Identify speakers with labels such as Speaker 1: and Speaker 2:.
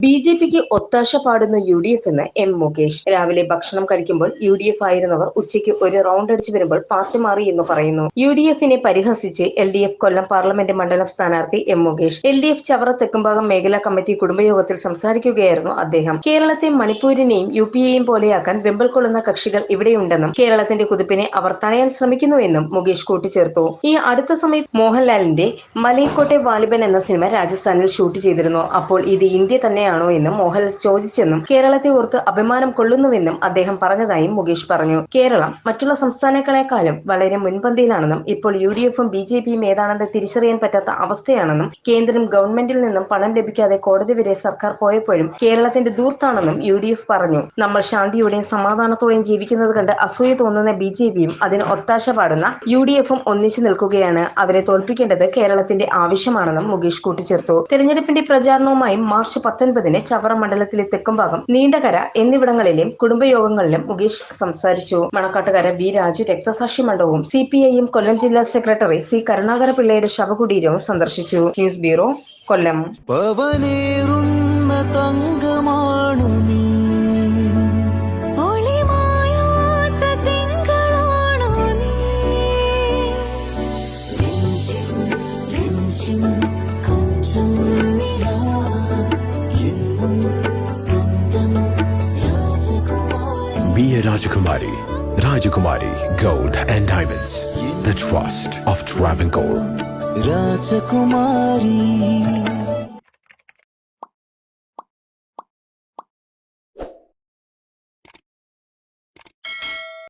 Speaker 1: ബിജെപിക്ക് ഒത്താശ പാടുന്ന യു.ഡി.എഫ് എന്ന് എം മുകേഷ്. രാവിലെ ഭക്ഷണം കഴിക്കുമ്പോൾ യു.ഡി.എഫ് ആയിരുന്നവർ ഉച്ചയ്ക്ക് ഒരു റൗണ്ട് അടിച്ചു വരുമ്പോൾ പാർട്ടി മാറി എന്ന് പറയുന്നു. യു.ഡി.എഫിനെ പരിഹസിച്ച് എൽ.ഡി.എഫ് കൊല്ലം പാർലമെന്റ് മണ്ഡലം സ്ഥാനാർത്ഥി എം മുകേഷ്. എൽ.ഡി.എഫ് ചവറ തെക്കുംഭാഗം മേഖലാ കമ്മിറ്റി കുടുംബയോഗത്തിൽ സംസാരിക്കുകയായിരുന്നു അദ്ദേഹം. കേരളത്തെ മണിപ്പൂരിനെയും യു.പിയെയും പോലെയാക്കാൻ വെമ്പൽ കൊള്ളുന്ന കക്ഷികൾ ഇവിടെയുണ്ടെന്നും കേരളത്തിന്റെ കുതിപ്പിനെ അവർ തടയാൻ ശ്രമിക്കുന്നുവെന്നും മുകേഷ് കൂട്ടിച്ചേർത്തു. ഈ അടുത്ത സമയത്ത് മോഹൻലാലിന്റെ മലൈക്കോട്ടെ വാലിബൻ എന്ന സിനിമ രാജസ്ഥാനിൽ ഷൂട്ട് ചെയ്തിരുന്നു. അപ്പോൾ ഇത് ഇന്ത്യ തന്നെയാണോ എന്നും മോഹൻലാൽ ചോദിച്ചെന്നും കേരളത്തെ ഓർത്ത് അഭിമാനം കൊള്ളുന്നുവെന്നും അദ്ദേഹം പറഞ്ഞതായും മുകേഷ് പറഞ്ഞു. കേരളം മറ്റുള്ള സംസ്ഥാനങ്ങളെക്കാളും വളരെ മുൻപന്തിയിലാണെന്നും ഇപ്പോൾ യു.ഡി.എഫും ബി.ജെ.പിയും ഏതാണെന്ന് തിരിച്ചറിയാൻ പറ്റാത്ത അവസ്ഥയാണെന്നും കേന്ദ്രം ഗവൺമെന്റിൽ നിന്നും പണം ലഭിക്കാതെ കോടതി വരെ സർക്കാർ പോയപ്പോഴും കേരളത്തിന്റെ ദൂർത്താണെന്നും യു.ഡി.എഫ് പറഞ്ഞു. നമ്മൾ ശാന്തിയോടെയും സമാധാനത്തോടെയും ജീവിക്കുന്നത് കണ്ട് അസൂയ തോന്നുന്ന ബി.ജെ.പിയും അതിന് ഒത്താശ പാടുന്ന യു.ഡി.എഫും ഒന്നിച്ചു നിൽക്കുകയാണ്. അവരെ തോൽപ്പിക്കേണ്ടത് കേരളത്തിന്റെ ആവശ്യമാണെന്നും മുകേഷ് കൂട്ടിച്ചേർത്തു. തെരഞ്ഞെടുപ്പിന്റെ പ്രചാരണവുമായി മാർച്ച് 19 ചവറ മണ്ഡലത്തിലെ തെക്കുംഭാഗം നീണ്ടകര എന്നിവിടങ്ങളിലെയും കുടുംബയോഗങ്ങളിലും മുകേഷ് സംസാരിച്ചു. മണക്കാട്ടുകര വി രാജു രക്തസാക്ഷി മണ്ഡപവും CPIM കൊല്ലം ജില്ലാ സെക്രട്ടറി സി കരുണാകര പിള്ളയുടെ ശവകുടീരവും സന്ദർശിച്ചു. News bureau, Kollam.
Speaker 2: Be a Rajakumari. Rajakumari Gold and Diamonds. The trust of Travancore.
Speaker 3: Rajakumari.